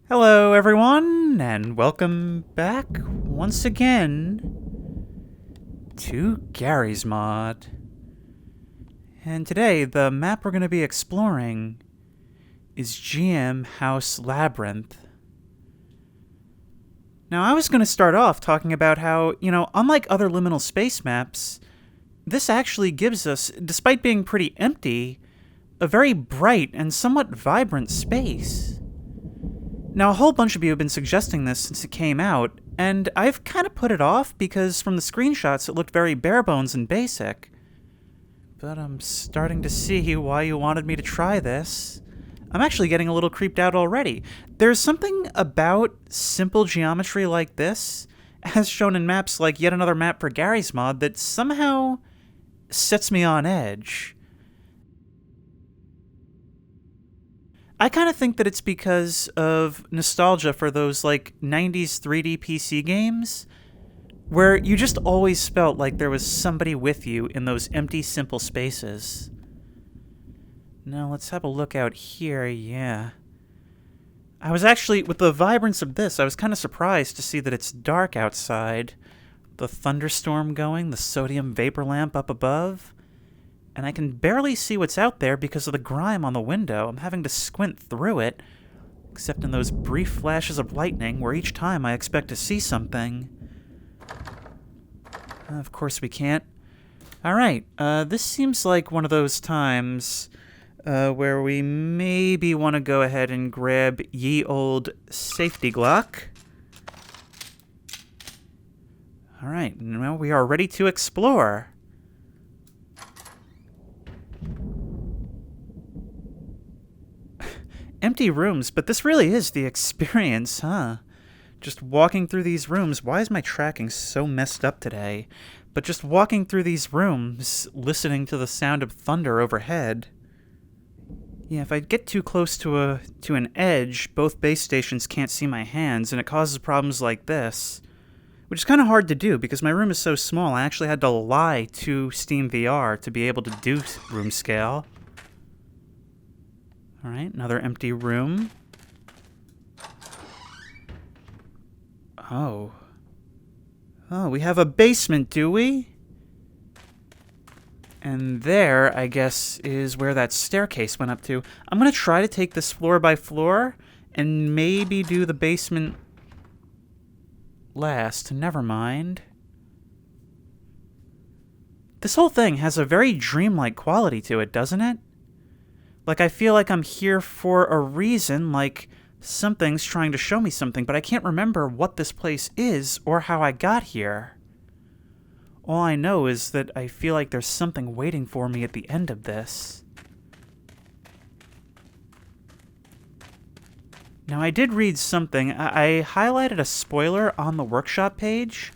Hello, everyone, and welcome back once again to Garry's Mod. And today, the map we're going to be exploring is GM House Labyrinth. Now, I was going to start off talking about how, unlike other liminal space maps, this actually gives us, despite being pretty empty, a very bright and somewhat vibrant space. Now, a whole bunch of you have been suggesting this since it came out, and I've kind of put it off because from the screenshots it looked very bare bones and basic. But I'm starting to see why you wanted me to try this. I'm actually getting a little creeped out already. There's something about simple geometry like this, as shown in maps like yet another map for Garry's Mod, that somehow sets me on edge. I kind of think that it's because of nostalgia for those, 90s 3D PC games, where you just always felt like there was somebody with you in those empty, simple spaces. Now, let's have a look out here, yeah. I was actually, with the vibrance of this, I was kind of surprised to see that it's dark outside. The thunderstorm going, the sodium vapor lamp up above. And I can barely see what's out there because of the grime on the window. I'm having to squint through it, except in those brief flashes of lightning where each time I expect to see something. Of course we can't. Alright, this seems like one of those times where we maybe want to go ahead and grab ye old safety Glock. Alright, now we are ready to explore. Empty rooms, but this really is the experience, huh? Just walking through these rooms. Why is my tracking so messed up today? But just walking through these rooms, listening to the sound of thunder overhead. Yeah, if I get too close to an edge, both base stations can't see my hands, and it causes problems like this. Which is kind of hard to do, because my room is so small, I actually had to lie to Steam VR to be able to do room scale. Alright, another empty room. Oh. Oh, we have a basement, do we? And there, I guess, is where that staircase went up to. I'm going to try to take this floor by floor and maybe do the basement last. Never mind. This whole thing has a very dreamlike quality to it, doesn't it? Like, I feel like I'm here for a reason, like something's trying to show me something, but I can't remember what this place is or how I got here. All I know is that I feel like there's something waiting for me at the end of this. Now, I did read something. I highlighted a spoiler on the workshop page,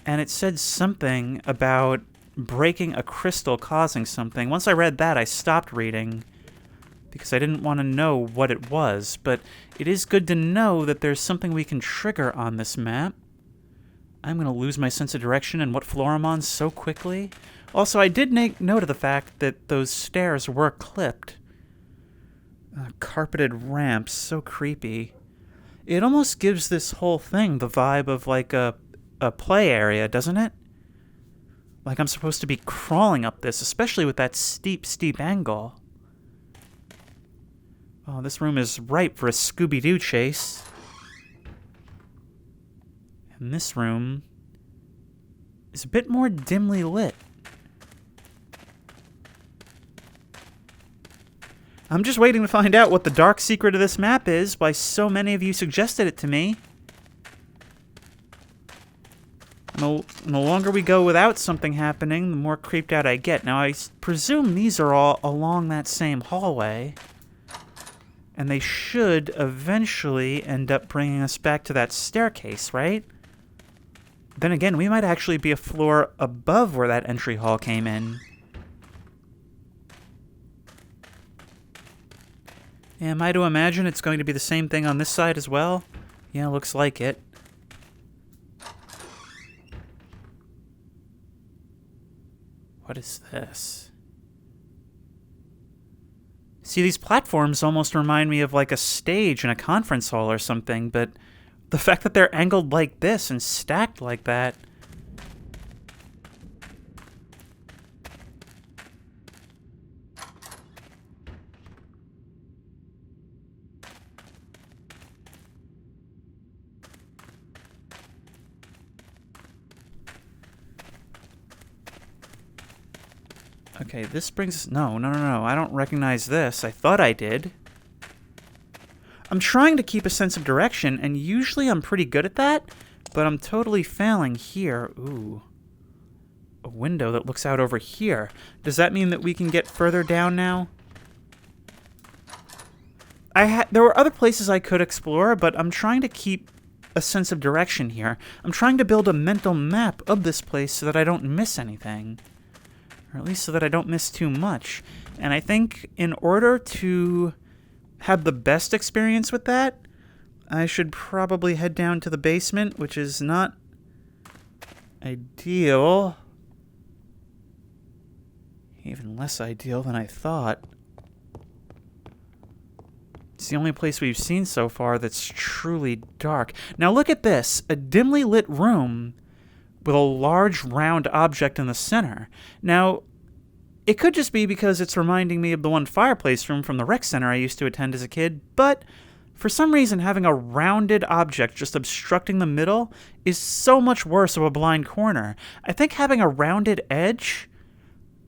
and it said something about breaking a crystal causing something. Once I read that, I stopped reading because I didn't want to know what it was, but it is good to know that there's something we can trigger on this map. I'm going to lose my sense of direction and what floor I'm on so quickly. Also, I did make note of the fact that those stairs were clipped. Carpeted ramps, so creepy. It almost gives this whole thing the vibe of like a play area, doesn't it? Like I'm supposed to be crawling up this, especially with that steep, steep angle. Oh, this room is ripe for a Scooby-Doo chase. And this room is a bit more dimly lit. I'm just waiting to find out what the dark secret of this map is, why so many of you suggested it to me. And the longer we go without something happening, the more creeped out I get. Now, I presume these are all along that same hallway. And they should eventually end up bringing us back to that staircase, right? Then again, we might actually be a floor above where that entry hall came in. Am I to imagine it's going to be the same thing on this side as well? Yeah, looks like it. What is this? See, these platforms almost remind me of like a stage in a conference hall or something, but the fact that they're angled like this and stacked like that... Okay, this brings... No. I don't recognize this. I thought I did. I'm trying to keep a sense of direction, and usually I'm pretty good at that, but I'm totally failing here. Ooh. A window that looks out over here. Does that mean that we can get further down now? There were other places I could explore, but I'm trying to keep a sense of direction here. I'm trying to build a mental map of this place so that I don't miss anything. Or at least so that I don't miss too much. And I think in order to have the best experience with that, I should probably head down to the basement, which is not ideal. Even less ideal than I thought. It's the only place we've seen so far that's truly dark. Now look at this, a dimly lit room with a large round object in the center. Now, it could just be because it's reminding me of the one fireplace room from the rec center I used to attend as a kid, but for some reason having a rounded object just obstructing the middle is so much worse of a blind corner. I think having a rounded edge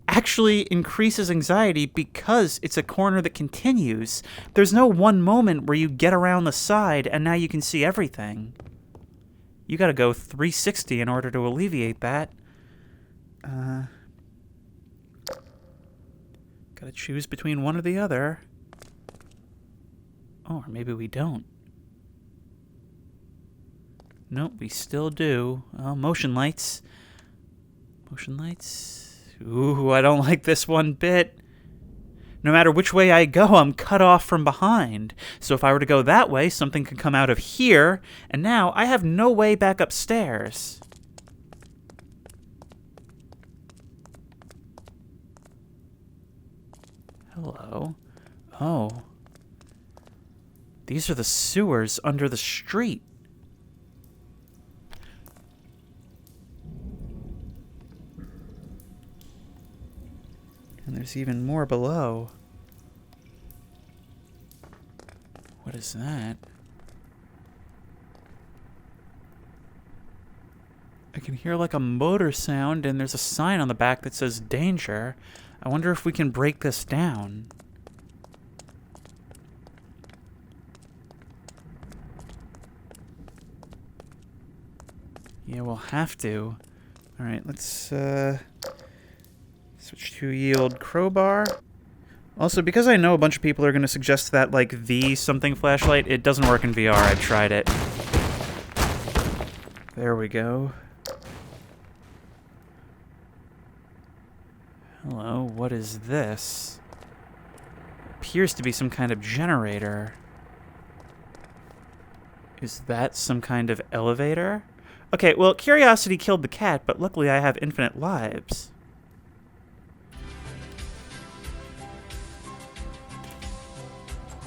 actually increases anxiety because it's a corner that continues. There's no one moment where you get around the side and now you can see everything. You gotta go 360 in order to alleviate that. Gotta choose between one or the other. Oh, or maybe we don't. Nope, we still do. Oh, motion lights. Motion lights. Ooh, I don't like this one bit. No matter which way I go, I'm cut off from behind. So if I were to go that way, something could come out of here, and now I have no way back upstairs. Hello. Oh. These are the sewers under the street. And there's even more below. What is that? I can hear like a motor sound, and there's a sign on the back that says danger. I wonder if we can break this down. Yeah, we'll have to. Alright, let's switch to yield crowbar. Also, because I know a bunch of people are going to suggest that, like, the something flashlight, it doesn't work in VR. I've tried it. There we go. Hello, what is this? Appears to be some kind of generator. Is that some kind of elevator? Okay, well, curiosity killed the cat, but luckily I have infinite lives.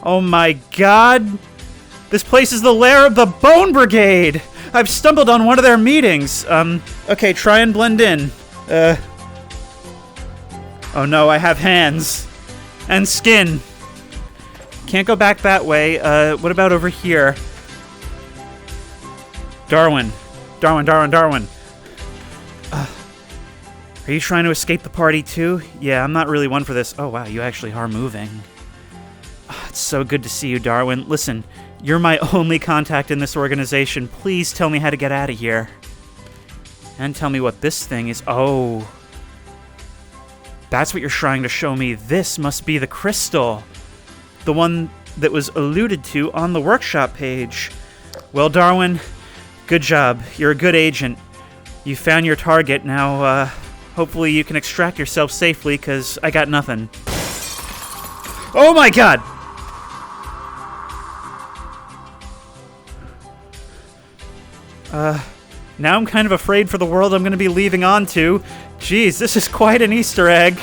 Oh my god! This place is the lair of the Bone Brigade! I've stumbled on one of their meetings. Okay, try and blend in. Oh no, I have hands. And skin. Can't go back that way. What about over here? Darwin. Darwin. Are you trying to escape the party too? Yeah, I'm not really one for this. Oh wow, you actually are moving. It's so good to see you, Darwin. Listen, you're my only contact in this organization. Please tell me how to get out of here. And tell me what this thing is. Oh. That's what you're trying to show me. This must be the crystal. The one that was alluded to on the workshop page. Well, Darwin, good job. You're a good agent. You found your target. Now, hopefully you can extract yourself safely, because I got nothing. Oh my god! Now I'm kind of afraid for the world I'm going to be leaving on to. Jeez, this is quite an Easter egg.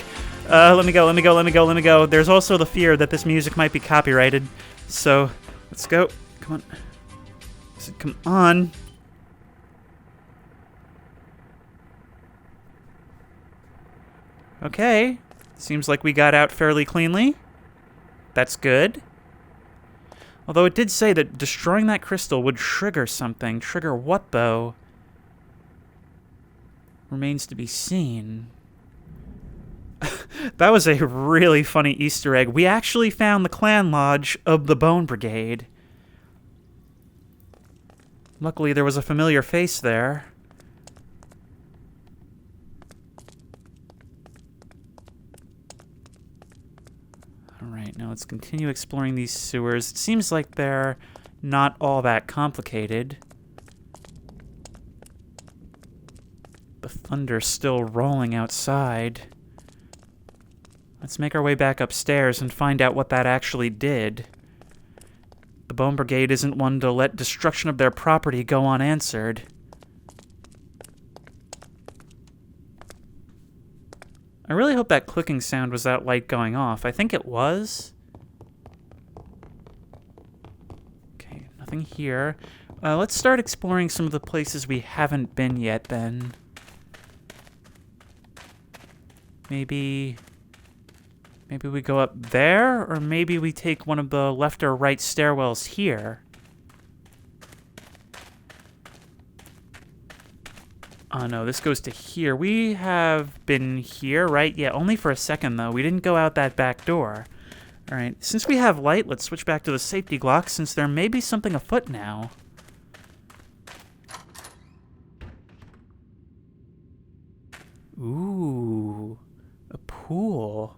Let me go. There's also the fear that this music might be copyrighted. So, let's go. Come on. Come on. Okay. Seems like we got out fairly cleanly. That's good. Although it did say that destroying that crystal would trigger something. Trigger what, though? Remains to be seen. That was a really funny Easter egg. We actually found the clan lodge of the Bone Brigade. Luckily, there was a familiar face there. Alright, now let's continue exploring these sewers. It seems like they're not all that complicated. The thunder's still rolling outside. Let's make our way back upstairs and find out what that actually did. The Bone Brigade isn't one to let destruction of their property go unanswered. I really hope that clicking sound was that light going off. I think it was. Okay, nothing here. Let's start exploring some of the places we haven't been yet, then. Maybe we go up there, or maybe we take one of the left or right stairwells here. Oh no, this goes to here. We have been here, right? Yeah, only for a second, though. We didn't go out that back door. Alright, since we have light, let's switch back to the safety Glock, since there may be something afoot now. Ooh, a pool.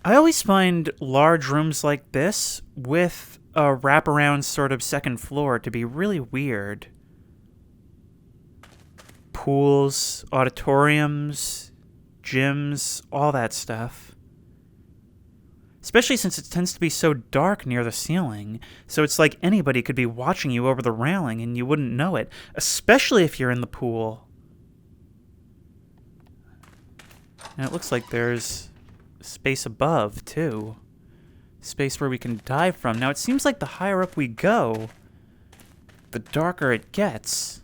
I always find large rooms like this with a wraparound sort of second floor to be really weird. Pools, auditoriums, gyms, all that stuff. Especially since it tends to be so dark near the ceiling, so it's like anybody could be watching you over the railing and you wouldn't know it, especially if you're in the pool. And it looks like there's space above, too. Space where we can dive from. Now, it seems like the higher up we go, the darker it gets.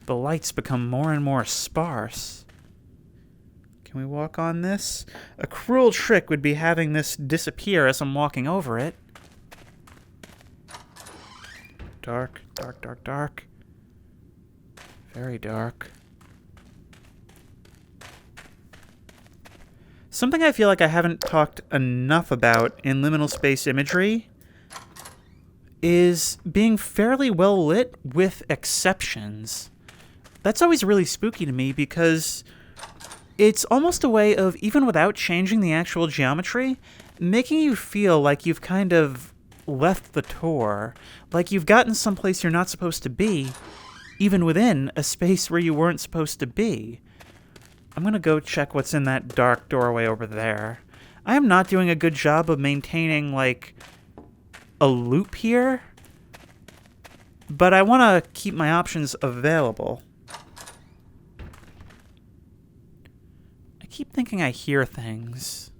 The lights become more and more sparse. Can we walk on this? A cruel trick would be having this disappear as I'm walking over it. Dark, dark, dark, dark. Very dark. Something I feel like I haven't talked enough about in liminal space imagery is being fairly well lit with exceptions. That's always really spooky to me because it's almost a way of, even without changing the actual geometry, making you feel like you've kind of left the tour, like you've gotten someplace you're not supposed to be, even within a space where you weren't supposed to be. I'm gonna go check what's in that dark doorway over there. I am not doing a good job of maintaining, like, a loop here, but I want to keep my options available. I keep thinking I hear things.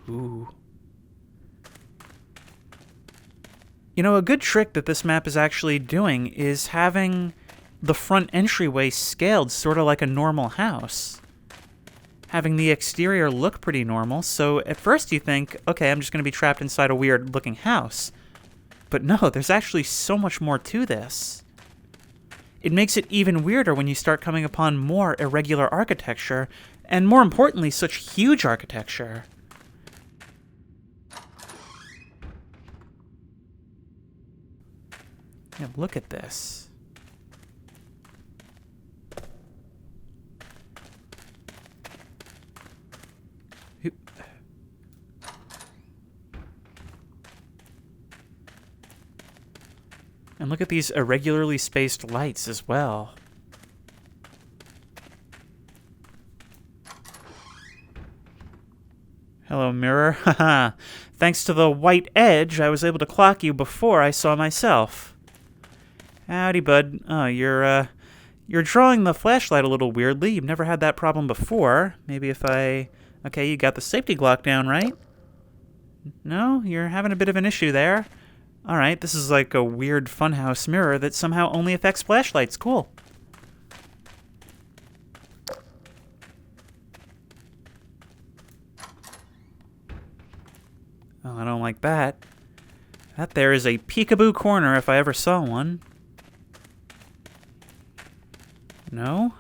Ooh. You know, a good trick that this map is actually doing is having the front entryway scaled sort of like a normal house. Having the exterior look pretty normal, so at first you think, okay, I'm just going to be trapped inside a weird-looking house. But no, there's actually so much more to this. It makes it even weirder when you start coming upon more irregular architecture, and more importantly, such huge architecture. Yeah, look at this. And look at these irregularly spaced lights as well. Hello, mirror. Haha. Thanks to the white edge, I was able to clock you before I saw myself. Howdy, bud. Oh, you're You're drawing the flashlight a little weirdly. You've never had that problem before. Maybe if I... Okay, you got the safety Glock down, right? No? You're having a bit of an issue there. Alright, this is like a weird funhouse mirror that somehow only affects flashlights. Cool. Oh, I don't like that. That there is a peekaboo corner if I ever saw one. No?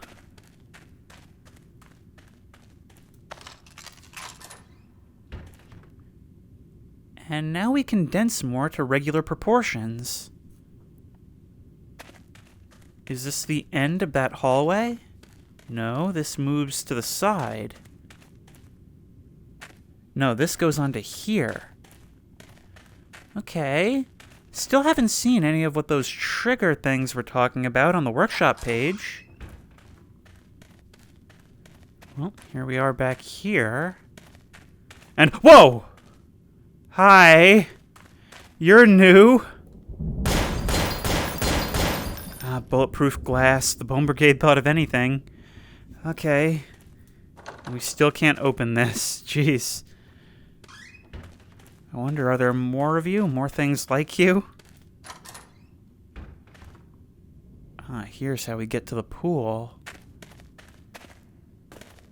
And now we condense more to regular proportions. Is this the end of that hallway? No, this moves to the side. No, this goes on to here. Okay. Still haven't seen any of what those trigger things we're talking about on the workshop page. Well, here we are back here. And, whoa! Hi. You're new. Bulletproof glass. The Bone Brigade thought of anything. Okay. We still can't open this. Jeez. I wonder, are there more of you? More things like you? Here's how we get to the pool.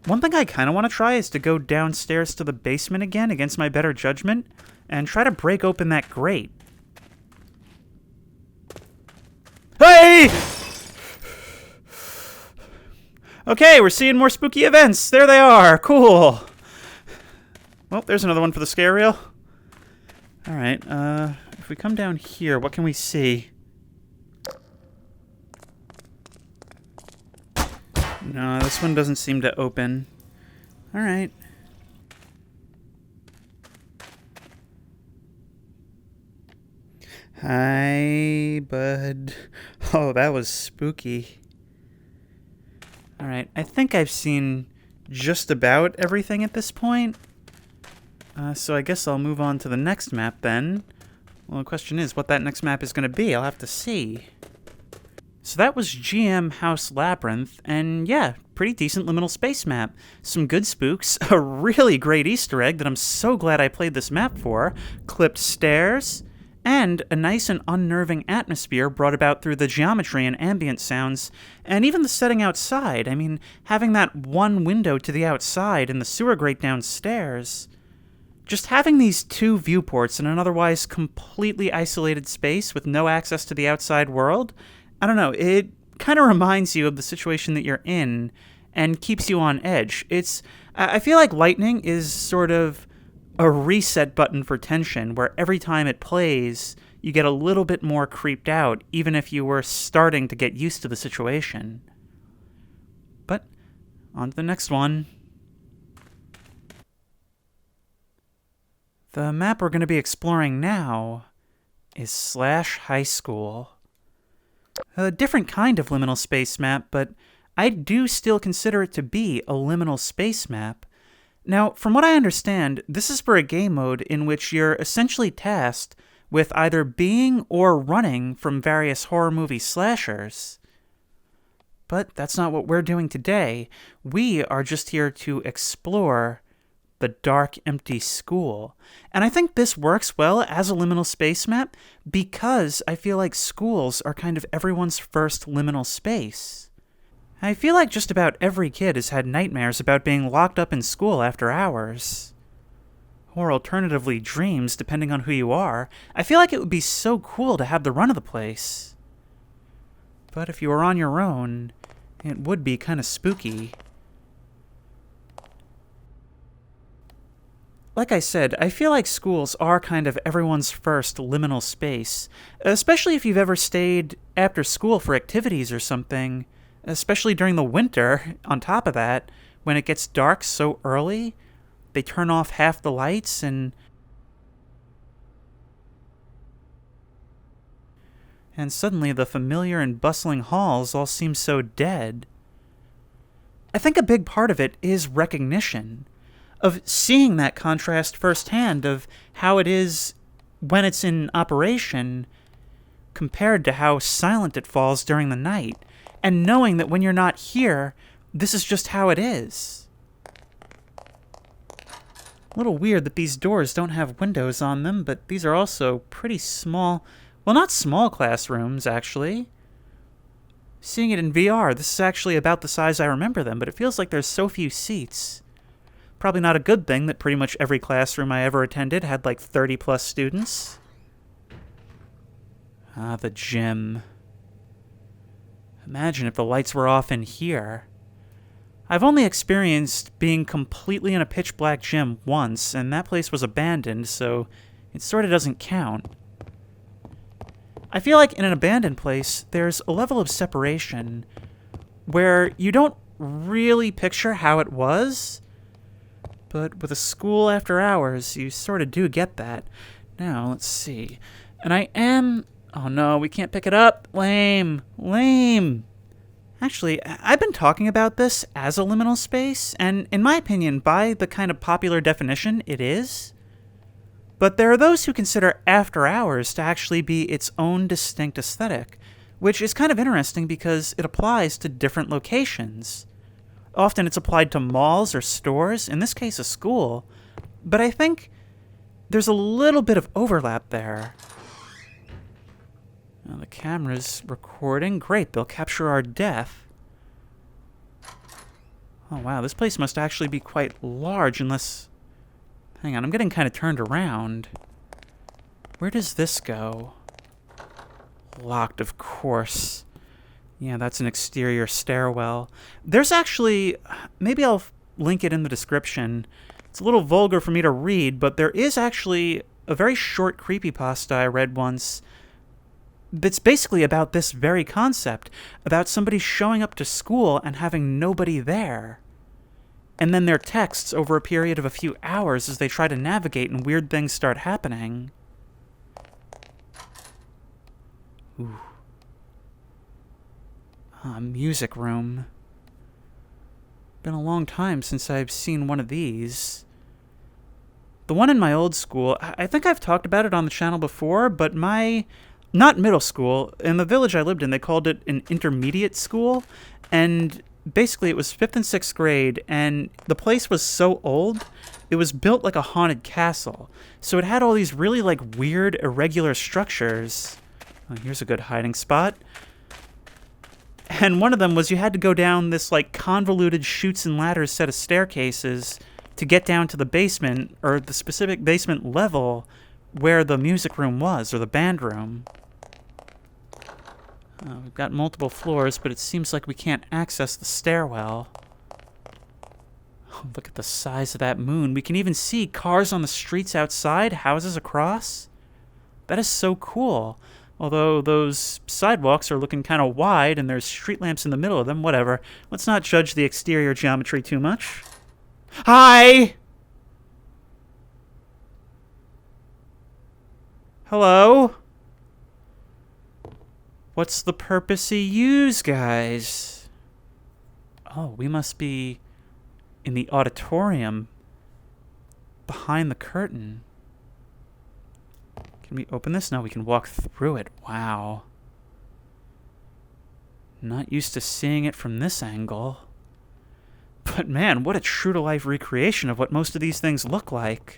One thing I kind of want to try is to go downstairs to the basement again against my better judgment and try to break open that grate. Hey! Okay, we're seeing more spooky events. There they are. Cool. Well, there's another one for the scare reel. Alright, if we come down here, what can we see? No, this one doesn't seem to open. Alright. Hi, bud. Oh, that was spooky. Alright, I think I've seen just about everything at this point. So I guess I'll move on to the next map then. Well, the question is what that next map is going to be. I'll have to see. So that was GM House Labyrinth, and yeah, pretty decent liminal space map. Some good spooks, a really great Easter egg that I'm so glad I played this map for, clipped stairs, and a nice and unnerving atmosphere brought about through the geometry and ambient sounds, and even the setting outside. I mean, having that one window to the outside and the sewer grate downstairs. Just having these two viewports in an otherwise completely isolated space with no access to the outside world, I don't know, it kind of reminds you of the situation that you're in and keeps you on edge. I feel like Lightning is sort of a reset button for tension, where every time it plays, you get a little bit more creeped out, even if you were starting to get used to the situation. But, on to the next one. The map we're going to be exploring now is /Highschool. A different kind of liminal space map, but I do still consider it to be a liminal space map. Now, from what I understand, this is for a game mode in which you're essentially tasked with either being or running from various horror movie slashers. But that's not what we're doing today. We are just here to explore the dark, empty school. And I think this works well as a liminal space map because I feel like schools are kind of everyone's first liminal space. I feel like just about every kid has had nightmares about being locked up in school after hours. Or alternatively, dreams, depending on who you are. I feel like it would be so cool to have the run of the place. But if you were on your own, it would be kind of spooky. Like I said, I feel like schools are kind of everyone's first liminal space, especially if you've ever stayed after school for activities or something, especially during the winter. On top of that, when it gets dark so early, they turn off half the lights and suddenly the familiar and bustling halls all seem so dead. I think a big part of it is recognition, of seeing that contrast firsthand of how it is when it's in operation compared to how silent it falls during the night. and knowing that when you're not here, this is just how it is. A little weird that these doors don't have windows on them, but these are also pretty small. Well, not small classrooms, actually. Seeing it in VR, this is actually about the size I remember them, but it feels like there's so few seats. Probably not a good thing that pretty much every classroom I ever attended had like 30+ students. Ah, the gym. Imagine if the lights were off in here. I've only experienced being completely in a pitch-black gym once, and that place was abandoned, so it sort of doesn't count. I feel like in an abandoned place, there's a level of separation where you don't really picture how it was, but with a school after hours, you sort of do get that. Now, let's see. And I am... Oh no, we can't pick it up. Lame. Lame. Actually, I've been talking about this as a liminal space, and in my opinion, by the kind of popular definition, it is. But there are those who consider after hours to actually be its own distinct aesthetic, which is kind of interesting because it applies to different locations. Often it's applied to malls or stores, in this case a school, but I think there's a little bit of overlap there. Now the camera's recording. Great, they'll capture our death. Oh wow, this place must actually be quite large unless... Hang on, I'm getting kind of turned around. Where does this go? Locked, of course. Yeah, that's an exterior stairwell. There's actually... Maybe I'll link it in the description. It's a little vulgar for me to read, but there is actually a very short creepypasta I read once that's basically about this very concept, about somebody showing up to school and having nobody there. And then their texts over a period of a few hours as they try to navigate and weird things start happening. Ooh. Ah, music room. Been a long time since I've seen one of these. The one in my old school, I think I've talked about it on the channel before, but not middle school, in the village I lived in, they called it an intermediate school, and basically it was 5th and 6th grade, and the place was so old, it was built like a haunted castle. So it had all these really like weird, irregular structures. Oh, here's a good hiding spot. And one of them was you had to go down this like convoluted chutes and ladders set of staircases to get down to the basement, or the specific basement level where the music room was, or the band room. We've got multiple floors, but it seems like we can't access the stairwell. Oh, look at the size of that moon. We can even see cars on the streets outside, houses across. That is so cool. Although those sidewalks are looking kind of wide and there's street lamps in the middle of them, whatever. Let's not judge the exterior geometry too much. Hi! Hello? What's the purpose of yous guys? Oh, we must be in the auditorium behind the curtain. Can we open this? No, we can walk through it. Wow. Not used to seeing it from this angle. But man, what a true-to-life recreation of what most of these things look like.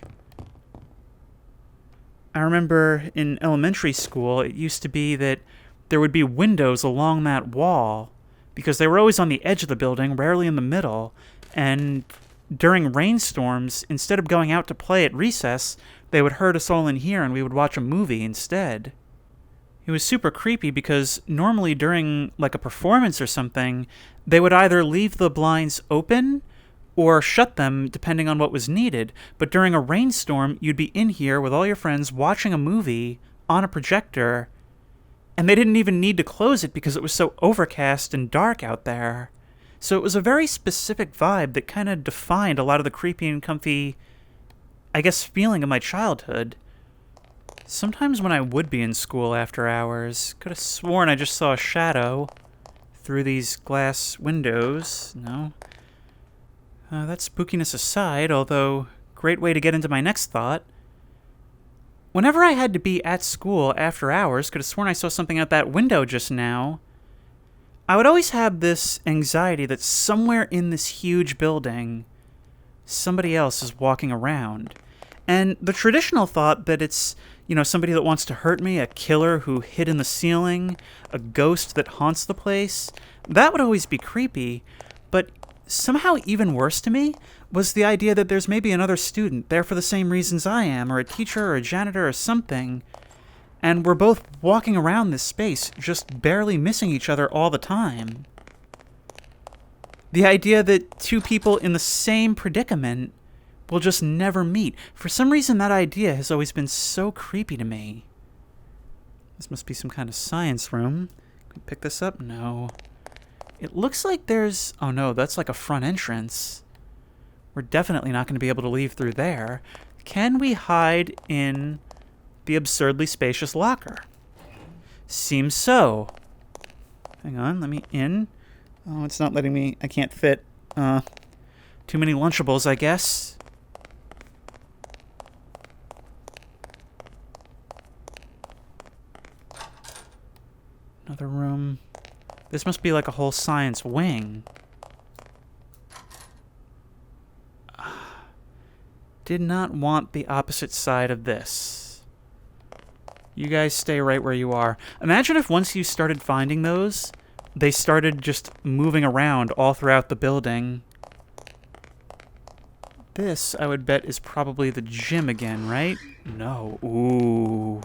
I remember in elementary school, it used to be that there would be windows along that wall because they were always on the edge of the building, rarely in the middle, and during rainstorms, instead of going out to play at recess, they would herd us all in here and we would watch a movie instead. It was super creepy because normally during like a performance or something, they would either leave the blinds open or shut them depending on what was needed. But during a rainstorm, you'd be in here with all your friends watching a movie on a projector, and they didn't even need to close it because it was so overcast and dark out there. So it was a very specific vibe that kind of defined a lot of the creepy and comfy, I guess, feeling of my childhood. Sometimes when I would be in school after hours, could have sworn I just saw a shadow through these glass windows. No. That spookiness aside, although great way to get into my next thought. Whenever I had to be at school after hours, could have sworn I saw something out that window just now. I would always have this anxiety that somewhere in this huge building, somebody else is walking around. And the traditional thought that it's, somebody that wants to hurt me, a killer who hid in the ceiling, a ghost that haunts the place, that would always be creepy. But somehow even worse to me was the idea that there's maybe another student there for the same reasons I am, or a teacher or a janitor or something, and we're both walking around this space, just barely missing each other all the time. The idea that two people in the same predicament will just never meet. For some reason, that idea has always been so creepy to me. This must be some kind of science room. Can we pick this up? No. It looks like there's... Oh no, that's like a front entrance. We're definitely not going to be able to leave through there. Can we hide in the absurdly spacious locker? Seems so. Hang on, let me in. Oh, it's not letting me... I can't fit. Too many Lunchables, I guess. Another room. This must be like a whole science wing. Did not want the opposite side of this. You guys stay right where you are. Imagine if once you started finding those, they started just moving around all throughout the building. This, I would bet, is probably the gym again, right? No. Ooh.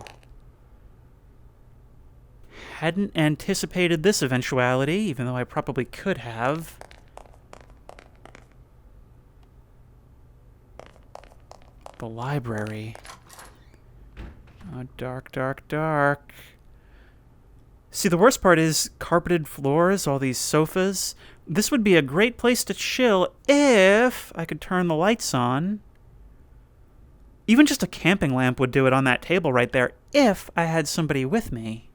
Hadn't anticipated this eventuality, even though I probably could have. The library. Oh, dark, dark, dark. See, the worst part is carpeted floors, all these sofas. This would be a great place to chill if I could turn the lights on. Even just a camping lamp would do it on that table right there if I had somebody with me.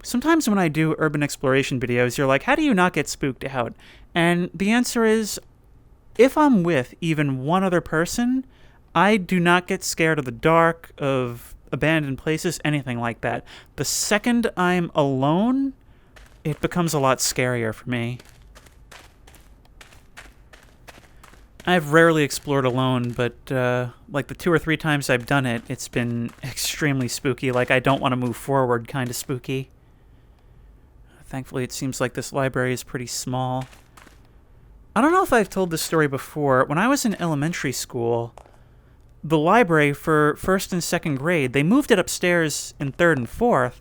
Sometimes when I do urban exploration videos, you're like, how do you not get spooked out? And the answer is, if I'm with even one other person, I do not get scared of the dark, of abandoned places, anything like that. The second I'm alone, it becomes a lot scarier for me. I've rarely explored alone, but like the 2 or 3 times I've done it, it's been extremely spooky, like I don't want to move forward kind of spooky. Thankfully, it seems like this library is pretty small. I don't know if I've told this story before. When I was in elementary school, the library for 1st and 2nd grade, they moved it upstairs in 3rd and 4th,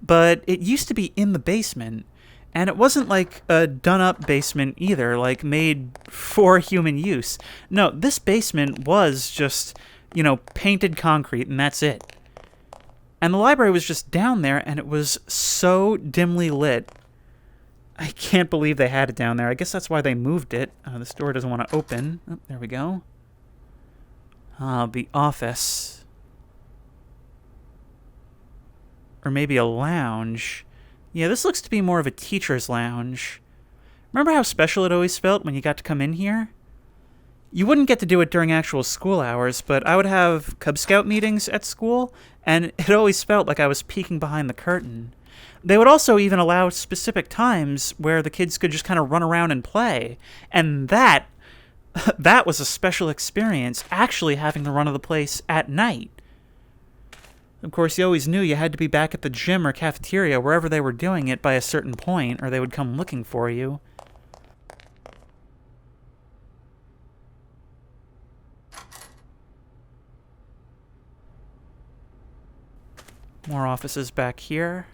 but it used to be in the basement. And it wasn't like a done-up basement either, like made for human use. No, this basement was just, painted concrete, and that's it. And the library was just down there, and it was so dimly lit. I can't believe they had it down there. I guess that's why they moved it. This door doesn't want to open. Oh, there we go. The office. Or maybe a lounge. Yeah, this looks to be more of a teacher's lounge. Remember how special it always felt when you got to come in here? You wouldn't get to do it during actual school hours, but I would have Cub Scout meetings at school, and it always felt like I was peeking behind the curtain. They would also even allow specific times where the kids could just kind of run around and play, and that was a special experience, actually having the run of the place at night. Of course, you always knew you had to be back at the gym or cafeteria, wherever they were doing it, by a certain point, or they would come looking for you. More offices back here.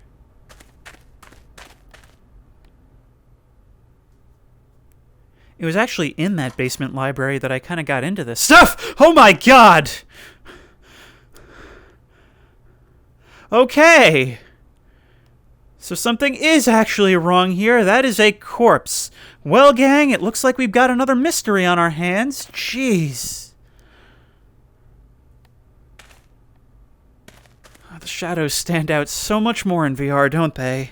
It was actually in that basement library that I kind of got into this stuff! Oh my god! Okay! So something is actually wrong here. That is a corpse. Well, gang, it looks like we've got another mystery on our hands. Jeez. The shadows stand out so much more in VR, don't they?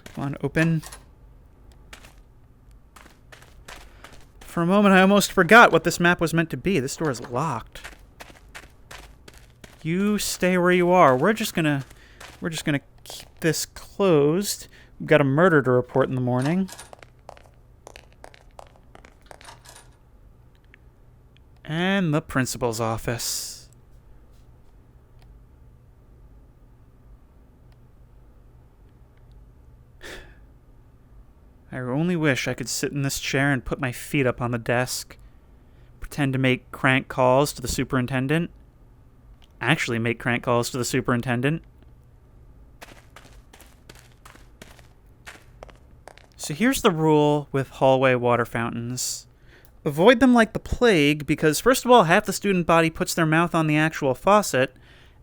Come on, open. For a moment, I almost forgot what this map was meant to be. This door is locked. You stay where you are. We're just gonna we're just going to keep this closed. We've got a murder to report in the morning. And the principal's office. I only wish I could sit in this chair and put my feet up on the desk. Pretend to make crank calls to the superintendent. Actually make crank calls to the superintendent. So here's the rule with hallway water fountains. Avoid them like the plague because, first of all, half the student body puts their mouth on the actual faucet,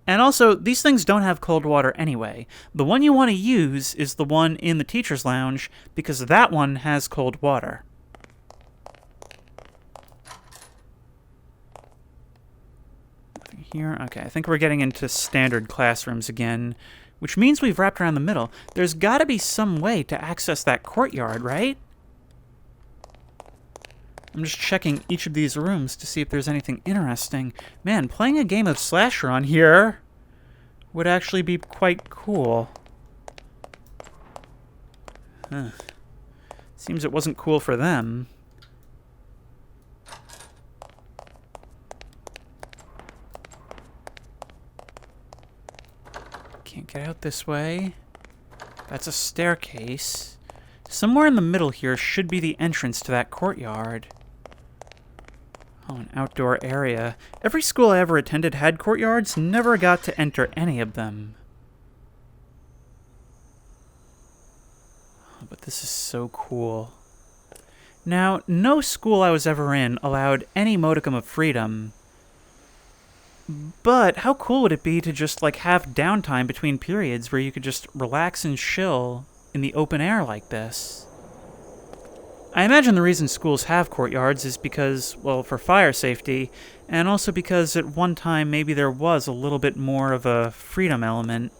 and also, these things don't have cold water anyway. The one you want to use is the one in the teacher's lounge because that one has cold water. Nothing here. Okay, I think we're getting into standard classrooms again, which means we've wrapped around the middle. There's got to be some way to access that courtyard, right? I'm just checking each of these rooms to see if there's anything interesting. Man, playing a game of Slasher on here would actually be quite cool. Huh. Seems it wasn't cool for them. Can't get out this way. That's a staircase. Somewhere in the middle here should be the entrance to that courtyard. Oh, an outdoor area. Every school I ever attended had courtyards, never got to enter any of them. Oh, but this is so cool. Now, no school I was ever in allowed any modicum of freedom. But how cool would it be to just, like, have downtime between periods where you could just relax and chill in the open air like this? I imagine the reason schools have courtyards is because, well, for fire safety, and also because at one time maybe there was a little bit more of a freedom element.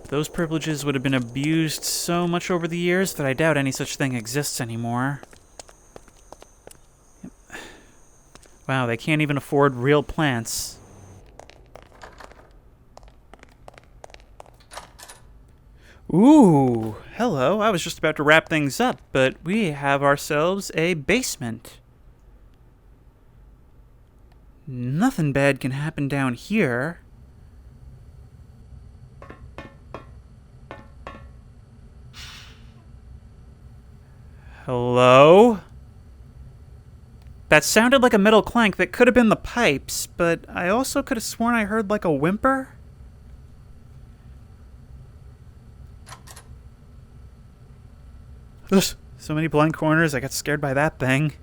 Those privileges would have been abused so much over the years that I doubt any such thing exists anymore. Wow, they can't even afford real plants. Ooh, hello. I was just about to wrap things up, but we have ourselves a basement. Nothing bad can happen down here. Hello? That sounded like a metal clank that could have been the pipes, but I also could have sworn I heard like a whimper. Ugh, so many blank corners, I got scared by that thing.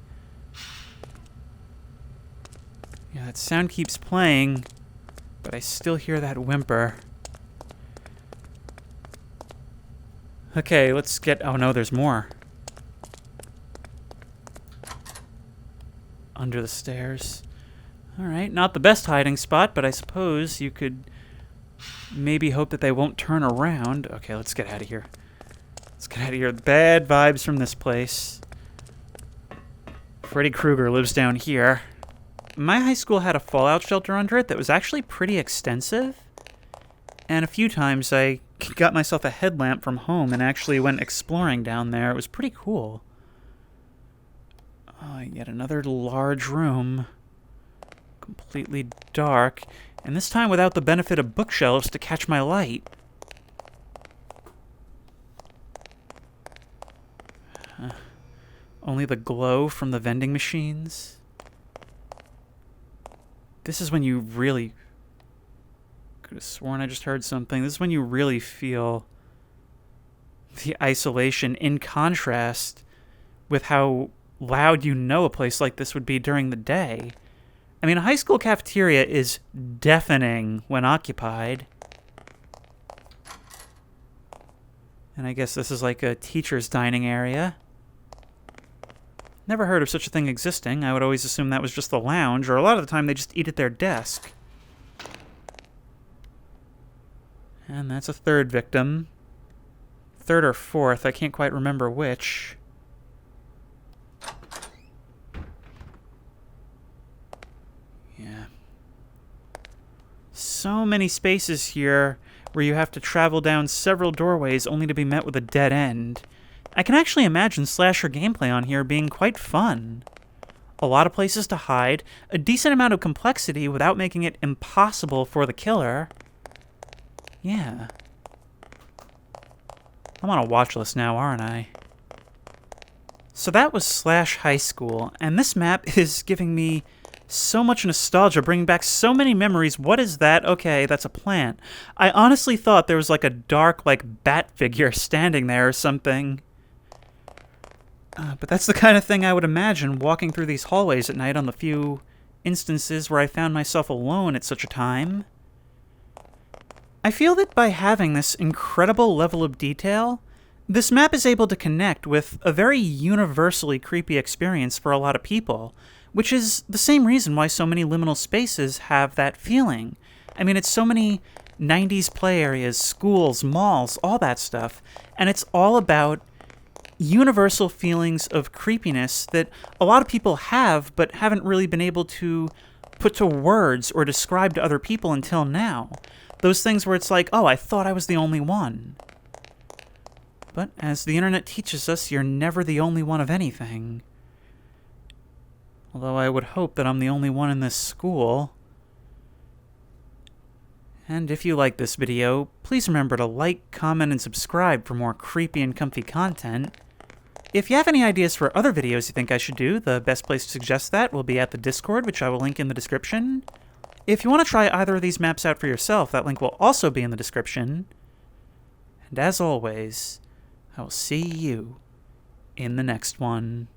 Yeah, that sound keeps playing, but I still hear that whimper. Okay, let's get... Oh no, there's more. Under the stairs. Alright, not the best hiding spot, but I suppose you could maybe hope that they won't turn around. Okay, let's get out of here. Let's get out of here. Bad vibes from this place. Freddy Krueger lives down here. My high school had a fallout shelter under it that was actually pretty extensive. And a few times I got myself a headlamp from home and actually went exploring down there. It was pretty cool. Oh, yet another large room. Completely dark. And this time without the benefit of bookshelves to catch my light. Only the glow from the vending machines. This is when you really... Could have sworn I just heard something. This is when you really feel the isolation in contrast with how loud you know a place like this would be during the day. I mean, a high school cafeteria is deafening when occupied. And I guess this is like a teacher's dining area. Never heard of such a thing existing. I would always assume that was just the lounge, or a lot of the time they just eat at their desk. And that's a third victim. Third or fourth, I can't quite remember which. Yeah. So many spaces here where you have to travel down several doorways only to be met with a dead end. I can actually imagine slasher gameplay on here being quite fun. A lot of places to hide, a decent amount of complexity without making it impossible for the killer. Yeah. I'm on a watch list now, aren't I? So that was Highschool, and this map is giving me so much nostalgia, bringing back so many memories. What is that? Okay, that's a plant. I honestly thought there was like a dark, like, bat figure standing there or something. But that's the kind of thing I would imagine walking through these hallways at night on the few instances where I found myself alone at such a time. I feel that by having this incredible level of detail, this map is able to connect with a very universally creepy experience for a lot of people, which is the same reason why so many liminal spaces have that feeling. I mean, it's so many 90s play areas, schools, malls, all that stuff, and it's all about universal feelings of creepiness that a lot of people have but haven't really been able to put to words or describe to other people until now. Those things where it's like, oh, I thought I was the only one. But as the internet teaches us, you're never the only one of anything. Although I would hope that I'm the only one in this school. And if you like this video, please remember to like, comment, and subscribe for more creepy and comfy content. If you have any ideas for other videos you think I should do, the best place to suggest that will be at the Discord, which I will link in the description. If you want to try either of these maps out for yourself, that link will also be in the description. And as always, I will see you in the next one.